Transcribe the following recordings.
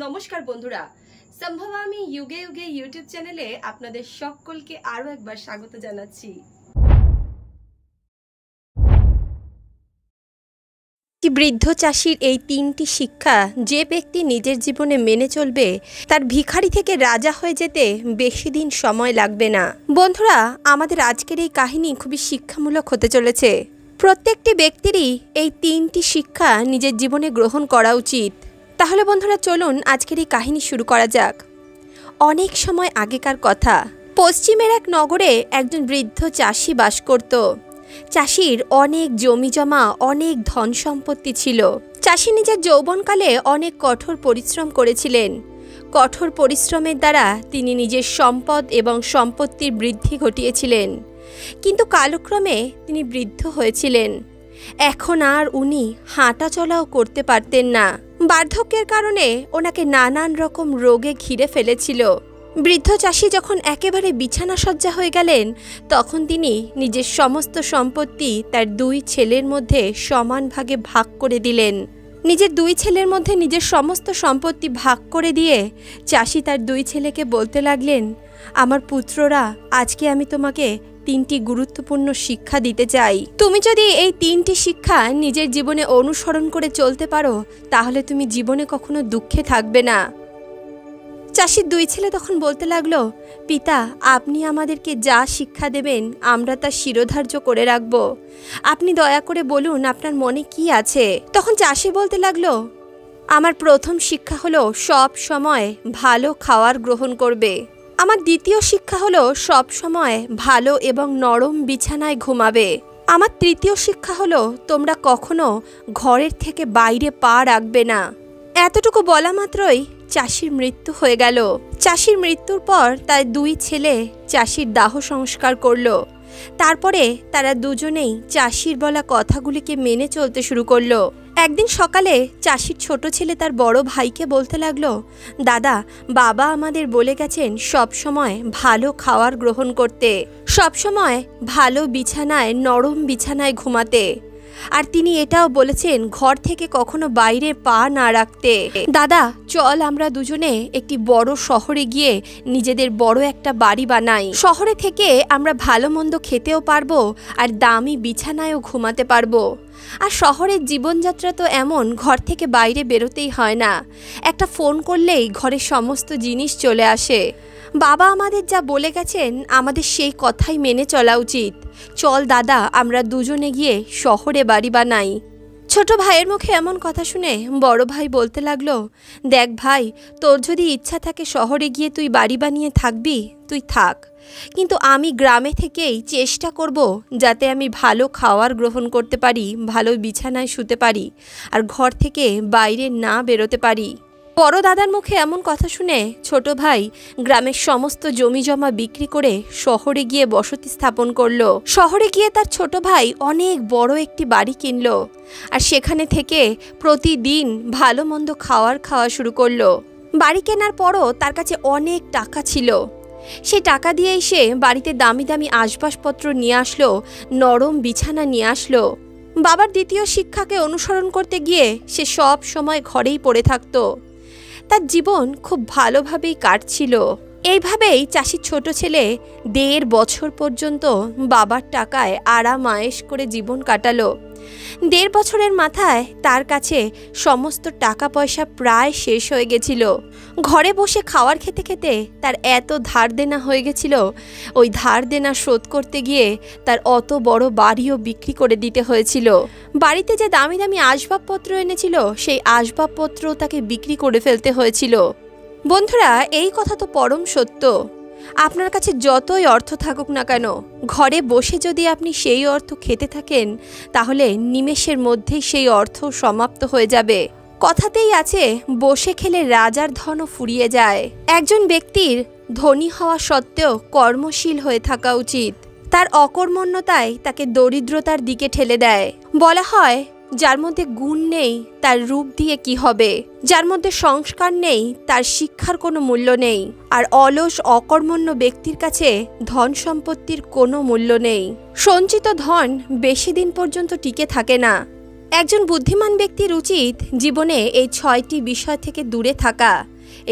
নমস্কার বন্ধুরা, সম্ভবামি যুগে যুগে ইউটিউব চ্যানেলে আপনাদের সকলকে আরো একবার স্বাগত জানাচ্ছি। বৃদ্ধ চাষির এই তিনটি শিক্ষা যে ব্যক্তি নিজের জীবনে মেনে চলবে তার ভিখারি থেকে রাজা হয়ে যেতে বেশি দিন সময় লাগবে না। বন্ধুরা, আমাদের আজকের এই কাহিনী খুবই শিক্ষামূলক হতে চলেছে। প্রত্যেকটি ব্যক্তিরই এই তিনটি শিক্ষা নিজের জীবনে গ্রহণ করা উচিত। তাহলে বন্ধুরা চলুন আজকের এই কাহিনী শুরু করা যাক। অনেক সময় আগেকার কথা, পশ্চিমের এক নগরে একজন বৃদ্ধ চাষি বাস করত। চাষির অনেক জমি জমা, অনেক ধন সম্পত্তি ছিল। চাষি নিজের যৌবনকালে অনেক কঠোর পরিশ্রম করেছিলেন। কঠোর পরিশ্রমের দ্বারা তিনি নিজের সম্পদ এবং সম্পত্তির বৃদ্ধি ঘটিয়েছিলেন। কিন্তু কালক্রমে তিনি বৃদ্ধ হয়েছিলেন। এখন আর উনি হাঁটা চলাও করতে পারতেন না। বার্ধক্যের কারণে ওনাকে নানান রকম রোগে ঘিরে ফেলেছিল। বৃদ্ধ চাষি যখন একেবারে বিছানাসজ্জা হয়ে গেলেন, তখন তিনি নিজের সমস্ত সম্পত্তি তার দুই ছেলের মধ্যে সমান ভাগে ভাগ করে দিলেন। নিজের দুই ছেলের মধ্যে নিজের সমস্ত সম্পত্তি ভাগ করে দিয়ে চাষি তার দুই ছেলেকে বলতে লাগলেন, আমার পুত্ররা, আজকে আমি তোমাকে তিনটি গুরুত্বপূর্ণ শিক্ষা দিতে চাই। তুমি যদি এই তিনটি শিক্ষা নিজের জীবনে অনুসরণ করে চলতে পারো, তাহলে তুমি জীবনে কখনো দুঃখে থাকবে না। চাষির দুই ছেলে তখন বলতে লাগলো, পিতা, আপনি আমাদেরকে যা শিক্ষা দেবেন আমরা তা শিরোধার্য করে রাখব। আপনি দয়া করে বলুন আপনার মনে কি আছে। তখন চাষি বলতে লাগলো, আমার প্রথম শিক্ষা হলো সব সময় ভালো খাওয়ার গ্রহণ করবে। আমার দ্বিতীয় শিক্ষা হলো সব সময় ভালো এবং নরম বিছানায় ঘুমাবে। আমার তৃতীয় শিক্ষা হলো তোমরা কখনো ঘরের থেকে বাইরে পা রাখবে না। এতটুকু বলা মাত্রই চাষির মৃত্যু হয়ে গেল। চাষির মৃত্যুর পর তার দুই ছেলে চাষির দাহ সংস্কার করলো। তারপরে তারা দুজনেই চাষির বলা কথাগুলিকে মেনে চলতে শুরু করলো। একদিন সকালে চাষির ছোট ছেলে তার বড় ভাইকে বলতে লাগলো, দাদা, বাবা আমাদের বলে গেছেন সব সময় ভালো খাওয়ার গ্রহণ করতে, সব সময় ভালো বিছানায়, নরম বিছানায় ঘুমাতে। আর তিনি এটাও বলেছেন ঘর থেকে কখনো বাইরে পা না রাখতে। দাদা, চল আমরা দুজনে একটি বড় শহরে গিয়ে নিজেদের বড় একটা বাড়ি বানাই। শহরে থেকে আমরা ভালো মন্দ খেতেও পারবো আর দামি বিছানায়ও ঘুমাতে পারবো। আর শহরের জীবনযাত্রা তো এমন, ঘর থেকে বাইরে বেরোতেই হয় না। একটা ফোন করলেই ঘরের সমস্ত জিনিস চলে আসে। বাবা আমাদের যা বলে গেছেন আমাদের সেই কথাই মেনে চলা উচিত। চল দাদা, আমরা দুজনে গিয়ে শহরে বাড়ি বানাই। ছোট ভাইয়ের মুখে এমন কথা শুনে বড় ভাই বলতে লাগলো, দেখ ভাই, তোর যদি ইচ্ছা থাকে শহরে গিয়ে তুই বাড়ি বানিয়ে থাকবি, তুই থাক। কিন্তু আমি গ্রামে থেকেই চেষ্টা করব যাতে আমি ভালো খাওয়ার গ্রহণ করতে পারি, ভালো বিছানায় শুতে পারি আর ঘর থেকে বাইরে না বেরোতে পারি। বড় দাদার মুখে এমন কথা শুনে ছোট ভাই গ্রামের সমস্ত জমি জমা বিক্রি করে শহরে গিয়ে বসতি স্থাপন করলো। শহরে গিয়ে তার ছোট ভাই অনেক বড় একটি বাড়ি কিনলো আর সেখানে থেকে প্রতিদিন ভালো মন্দ খাওয়া শুরু করলো। বাড়ি কেনার পরও তার কাছে অনেক টাকা ছিল। সেই টাকা দিয়েই সে বাড়িতে দামি দামি আসবাবপত্র নিয়ে আসলো, নরম বিছানা নিয়ে আসলো। বাবার দ্বিতীয় শিক্ষাকে অনুসরণ করতে গিয়ে সে সব সময় ঘরেই পড়ে থাকতো। তার জীবন খুব ভালোভাবেই কাটছিল। এইভাবেই চাষির ছোট ছেলে 1.5 বছর পর্যন্ত বাবার টাকায় আরাম আয়েশ করে জীবন কাটালো। 1.5 বছরের মাথায় তার কাছে সমস্ত টাকা পয়সা প্রায় শেষ হয়ে গেছিল। ঘরে বসে খাওয়ার খেতে খেতে তার এত ধার দেনা হয়ে গেছিল, ওই ধার দেনা শোধ করতে গিয়ে তার অত বড় বাড়িও বিক্রি করে দিতে হয়েছিল। বাড়িতে যে দামি দামি আসবাবপত্র এনেছিল সেই আসবাবপত্র তাকে বিক্রি করে ফেলতে হয়েছিল। বন্ধুরা, এই কথা তো পরম সত্য। আপনার কাছে যতই অর্থ থাকুক না কেন, ঘরে বসে যদি আপনি সেই অর্থ খেতে থাকেন, তাহলে নিমেষের মধ্যেই সেই অর্থ সমাপ্ত হয়ে যাবে। কথাতেই আছে, বসে খেলে রাজার ধনও ফুরিয়ে যায়। একজন ব্যক্তির ধনী হওয়া সত্ত্বেও কর্মশীল হয়ে থাকা উচিত। তার অকর্মণ্যতায় তাকে দরিদ্রতার দিকে ঠেলে দেয়। বলা হয়, যার মধ্যে গুণ নেই তার রূপ দিয়ে কি হবে, যার মধ্যে সংস্কার নেই তার শিক্ষার কোনো মূল্য নেই। আর অলস অকর্মণ্য ব্যক্তির কাছে ধন সম্পত্তির কোনো মূল্য নেই। সঞ্চিত ধন বেশি দিন পর্যন্ত টিকে থাকে না। একজন বুদ্ধিমান ব্যক্তির উচিত জীবনে এই 6টি বিষয় থেকে দূরে থাকা।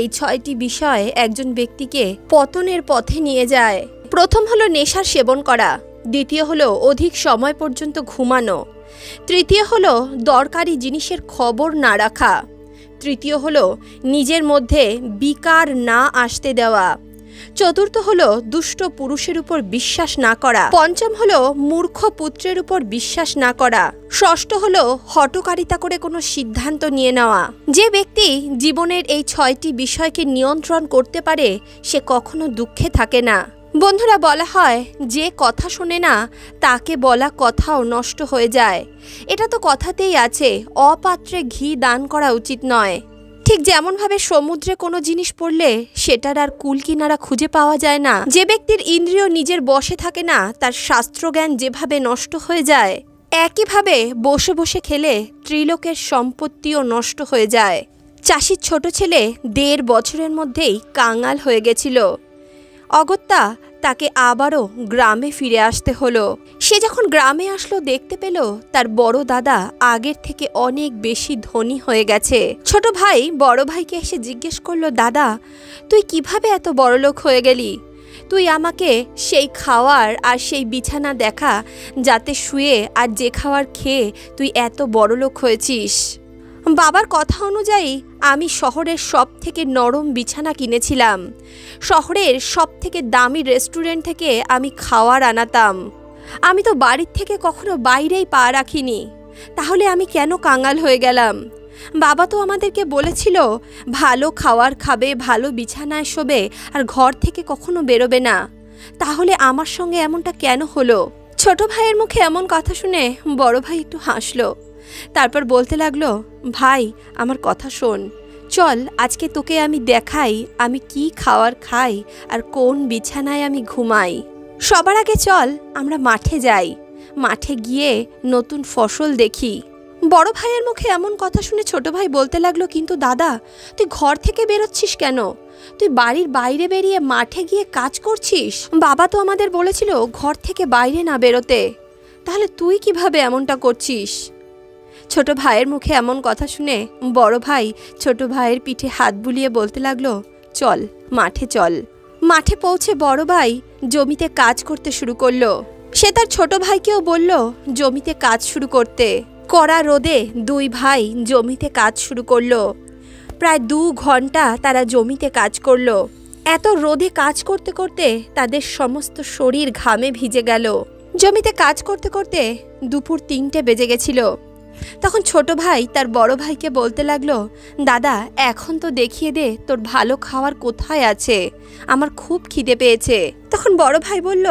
এই 6টি বিষয় একজন ব্যক্তিকে পতনের পথে নিয়ে যায়। প্রথম হলো নেশার সেবন করা, দ্বিতীয় হলো অধিক সময় পর্যন্ত ঘুমানো, তৃতীয় হলো দরকারি জিনিসের খবর না রাখা, তৃতীয় হলো নিজের মধ্যে বিকার না আসতে দেওয়া, চতুর্থ হলো দুষ্ট পুরুষের উপর বিশ্বাস না করা, পঞ্চম হলো মূর্খ পুত্রের উপর বিশ্বাস না করা, ষষ্ঠ হলো হঠকারিতা করে কোনো সিদ্ধান্ত নিয়ে নেওয়া। যে ব্যক্তি জীবনের এই 6টি বিষয়কে নিয়ন্ত্রণ করতে পারে সে কখনো দুঃখে থাকে না। বন্ধুরা, বলা হয় যে কথা শোনে না তাকে বলা কথাও নষ্ট হয়ে যায়। এটা তো কথাতেই আছে, অপাত্রে ঘি দান করা উচিত নয়। ঠিক যেমনভাবে সমুদ্রে কোনো জিনিস পড়লে সেটার আর কুল কিনারা খুঁজে পাওয়া যায় না, যে ব্যক্তির ইন্দ্রিয় নিজের বশে থাকে না তার শাস্ত্রজ্ঞান যেভাবে নষ্ট হয়ে যায়, একইভাবে বসে বসে খেলে ত্রিলোকের সম্পত্তিও নষ্ট হয়ে যায়। চাষির ছোট ছেলে 1.5 বছরের মধ্যেই কাঙাল হয়ে গেছিল। অগত্যা তাকে আবারও গ্রামে ফিরে আসতে হলো। সে যখন গ্রামে আসলো দেখতে পেল তার বড় দাদা আগের থেকে অনেক বেশি ধনী হয়ে গেছে। ছোট ভাই বড় ভাইকে এসে জিজ্ঞেস করলো, দাদা তুই কিভাবে এত বড়লোক হয়ে গেলি? তুই আমাকে সেই খাওয়ার আর সেই বিছানা দেখা যাতে শুয়ে আর যে খাওয়ার খেয়ে তুই এত বড়লোক হয়েছিস। বাবার কথা অনুযায়ী আমি শহরের সব থেকে নরম বিছানা কিনেছিলাম, শহরের সব থেকে দামি রেস্টুরেন্ট থেকে আমি খাওয়ার আনাতাম। আমি তো বাড়ির থেকে কখনো বাইরেই পা রাখিনি, তাহলে আমি কেন কাঙাল হয়ে গেলাম? বাবা তো আমাদেরকে বলেছিল ভালো খাওয়ার খাবে, ভালো বিছানায় শোবে আর ঘর থেকে কখনো বেরোবে না, তাহলে আমার সঙ্গে এমনটা কেন হলো? ছোট ভাইয়ের মুখে এমন কথা শুনে বড় ভাই একটু হাসলো। তারপর বলতে লাগলো, ভাই আমার কথা শোন, চল আজকে তোকে আমি দেখাই আমি কি খাওয়ার খাই আর কোন বিছানায় আমি ঘুমাই। সবার আগে চল আমরা মাঠে যাই, মাঠে গিয়ে নতুন ফসল দেখি। বড় ভাইয়ের মুখে এমন কথা শুনে ছোট ভাই বলতে লাগলো, কিন্তু দাদা তুই ঘর থেকে বেরোচ্ছিস কেন? তুই বাড়ির বাইরে বেরিয়ে মাঠে গিয়ে কাজ করছিস। বাবা তো আমাদের বলেছিল ঘর থেকে বাইরে না বেরোতে, তাহলে তুই কিভাবে এমনটা করছিস? ছোট ভাইয়ের মুখে এমন কথা শুনে বড় ভাই ছোট ভাইয়ের পিঠে হাত বুলিয়ে বলতে লাগলো, চল মাঠে চল। মাঠে পৌঁছে বড় ভাই জমিতে কাজ করতে শুরু করলো। সে তার ছোট ভাইকেও বলল জমিতে কাজ শুরু করতে। কড়া রোদে 2 ভাই জমিতে কাজ শুরু করলো। প্রায় 2 ঘন্টা তারা জমিতে কাজ করলো। এত রোদে কাজ করতে করতে তাদের সমস্ত শরীর ঘামে ভিজে গেল। জমিতে কাজ করতে করতে দুপুর 3টে বেজে গেছিল। তখন ছোট ভাই তার বড় ভাইকে বলতে লাগলো, দাদা এখন তো দেখিয়ে দে তোর ভালো খাওয়ার কোথায় আছে, আমার খুব খিদে পেয়েছে। তখন বড় ভাই বলল,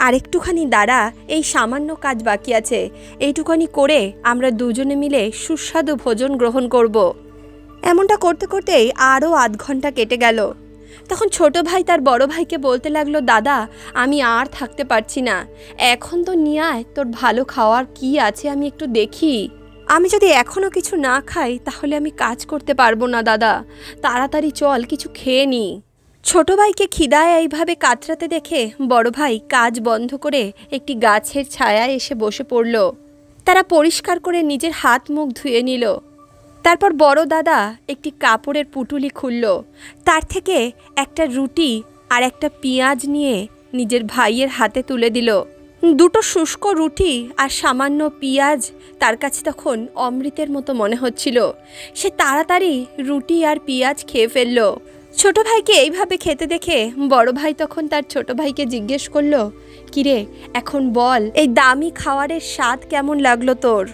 আরেকটুখানি দাঁড়া, এই সামান্য কাজ বাকি আছে, এইটুখানি করে আমরা দুজনে মিলে সুস্বাদু ভোজন গ্রহণ করব। এমনটা করতে করতেই আরও আধ ঘন্টা কেটে গেল। তখন ছোট ভাই তার বড় ভাইকে বলতে লাগলো, দাদা আমি আর থাকতে পারছি না, এখন তো নিয়ে আয় তোর ভালো খাওয়ার কি আছে আমি একটু দেখি। আমি যদি এখনও কিছু না খাই তাহলে আমি কাজ করতে পারবো না দাদা, তাড়াতাড়ি চল কিছু খেয়ে নি। ছোট ভাইকে খিদায় এইভাবে কাতরাতে দেখে বড় ভাই কাজ বন্ধ করে একটি গাছের ছায়ায় এসে বসে পড়ল। তারা পরিষ্কার করে নিজের হাত মুখ ধুয়ে নিল। তারপর বড় দাদা একটি কাপড়ের পুটুলি খুলল, তার থেকে একটা রুটি আর একটা পেঁয়াজ নিয়ে নিজের ভাইয়ের হাতে তুলে দিল। 2টো শুষ্ক রুটি আর সামান্য পেঁয়াজ তার কাছে তখন অমৃতের মতো মনে হচ্ছিল। সে তাড়াতাড়ি রুটি আর পেঁয়াজ খেয়ে ফেলল। ছোট ভাইকে এইভাবে খেতে দেখে বড় ভাই তখন তার ছোট ভাইকে জিজ্ঞেস করলো, কিরে এখন বল এই দামি খাবারের স্বাদ কেমন লাগলো তোর?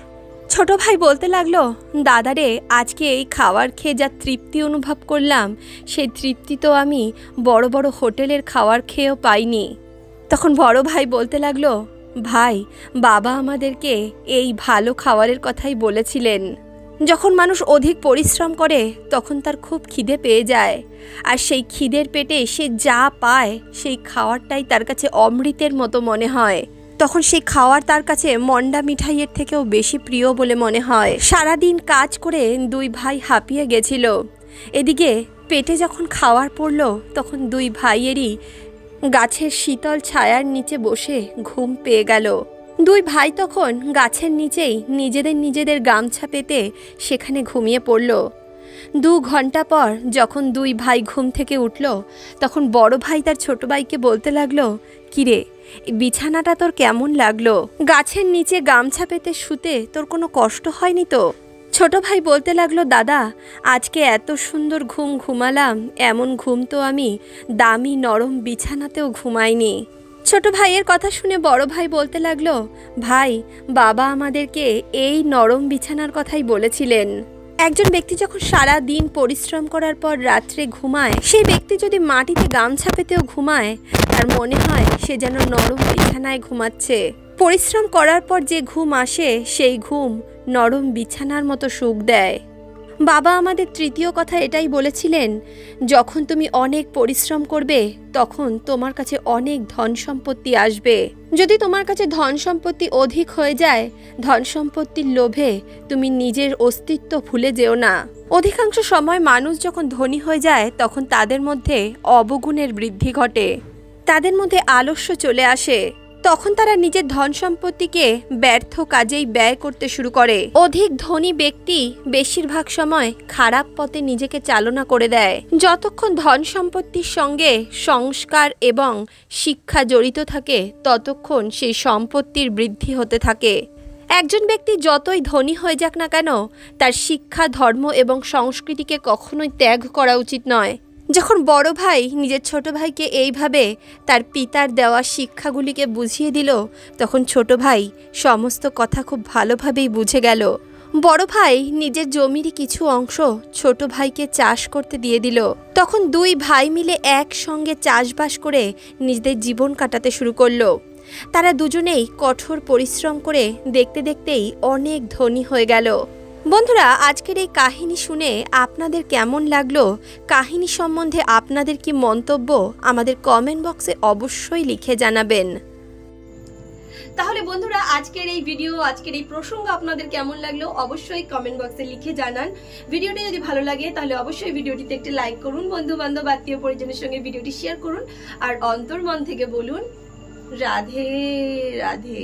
ছোট ভাই বলতে লাগলো, দাদারে আজকে এই খাবার খেয়ে যা তৃপ্তি অনুভব করলাম সেই তৃপ্তি তো আমি বড় বড় হোটেলের খাবার খেয়েও পাইনি। তখন বড় ভাই বলতে লাগলো, ভাই বাবা আমাদেরকে এই ভালো খাবারের কথাই বলেছিলেন। যখন মানুষ অধিক পরিশ্রম করে তখন তার খুব খিদে পেয়ে যায়, আর সেই খিদের পেটে সে যা পায় সেই খাবারটাই তার কাছে অমৃতের মতো মনে হয়। তখন সেই খাওয়ার তার কাছে মন্ডা মিঠাইয়ের থেকেও বেশি প্রিয় বলে মনে হয়। সারাদিন কাজ করে 2 ভাই হাঁপিয়ে গেছিল। এদিকে পেটে যখন খাওয়ার পড়ল তখন 2 ভাইয়েরই গাছের শীতল ছায়ার নিচে বসে ঘুম পেয়ে গেল। দুই ভাই তখন গাছের নিচেই নিজেদের গামছা পেতে সেখানে ঘুমিয়ে পড়ল। 2 ঘন্টা পর যখন দুই ভাই ঘুম থেকে উঠল, তখন বড় ভাই তার ছোট ভাইকে বলতে লাগলো, কিরে, বিছানাটা তোর কেমন লাগলো? গাছের নিচে গামছা পেতে শুতে তোর কোনো কষ্ট হয়নি তো? ছোট ভাই বলতে লাগলো, দাদা, আজকে এত সুন্দর ঘুম ঘুমালাম, এমন ঘুম তো আমি দামি নরম বিছানাতেও ঘুমাইনি। ছোট ভাইয়ের কথা শুনে বড় ভাই বলতে লাগলো, ভাই, বাবা আমাদেরকে এই নরম বিছানার কথাই বলেছিলেন। একজন ব্যক্তি যখন সারা দিন পরিশ্রম করার পর রাত্রে ঘুমায়, সেই ব্যক্তি যদি মাটিতে গামছা পেতেও ঘুমায়, তার মনে হয় সে যেন নরম বিছানায় ঘুমাচ্ছে। পরিশ্রম করার পর যে ঘুম আসে, সেই ঘুম নরম বিছানার মতো সুখ দেয়। বাবা আমাদের তৃতীয় কথা এটাই বলেছিলেন, যখন তুমি অনেক পরিশ্রম করবে, তখন তোমার কাছে অনেক ধন সম্পত্তি আসবে। যদি তোমার কাছে ধন সম্পত্তি অধিক হয়ে যায়, ধন সম্পত্তির লোভে তুমি নিজের অস্তিত্ব ভুলে যেও না। অধিকাংশ সময় মানুষ যখন ধনী হয়ে যায়, তখন তাদের মধ্যে অবগুণের বৃদ্ধি ঘটে, তাদের মধ্যে আলস্য চলে আসে। তখন তারা নিজের ধন সম্পত্তিকে ব্যর্থ কাজেই ব্যয় করতে শুরু করে। অধিক ধনী ব্যক্তি বেশিরভাগ সময় খারাপ পথে নিজেকে চালনা করে দেয়। যতক্ষণ ধন সম্পত্তির সঙ্গে সংস্কার এবং শিক্ষা জড়িত থাকে, ততক্ষণ সেই সম্পত্তির বৃদ্ধি হতে থাকে। একজন ব্যক্তি যতই ধনী হয়ে যাক না কেন, তার শিক্ষা, ধর্ম এবং সংস্কৃতিকে কখনোই ত্যাগ করা উচিত নয়। যখন বড় ভাই নিজের ছোট ভাইকে এইভাবে তার পিতার দেওয়া শিক্ষাগুলিকে বুঝিয়ে দিল, তখন ছোট ভাই সমস্ত কথা খুব ভালোভাবেই বুঝে গেল। বড় ভাই নিজের জমিরই কিছু অংশ ছোট ভাইকে চাষ করতে দিয়ে দিল। তখন দুই ভাই মিলে একসঙ্গে চাষবাস করে নিজেদের জীবন কাটাতে শুরু করলো। তারা দুজনেই কঠোর পরিশ্রম করে দেখতে দেখতেই অনেক ধনী হয়ে গেল। বন্ধুরা, আজকের এই কাহিনী শুনে আপনাদের কেমন লাগলো? কাহিনী সম্বন্ধে আপনাদের কি মন্তব্য আমাদের কমেন্ট বক্সে অবশ্যই লিখে জানাবেন। তাহলে বন্ধুরা, আজকের এই ভিডিও, আজকের এই প্রসঙ্গ আপনাদের কেমন লাগলো অবশ্যই কমেন্ট বক্সে লিখে জানান। ভিডিওটি যদি ভালো লাগে তাহলে অবশ্যই ভিডিওটিতে একটি লাইক করুন, বন্ধু বান্ধব আত্মীয় পরিজনের সঙ্গে ভিডিওটি শেয়ার করুন, আর অন্তর্মন থেকে বলুন রাধে রাধে।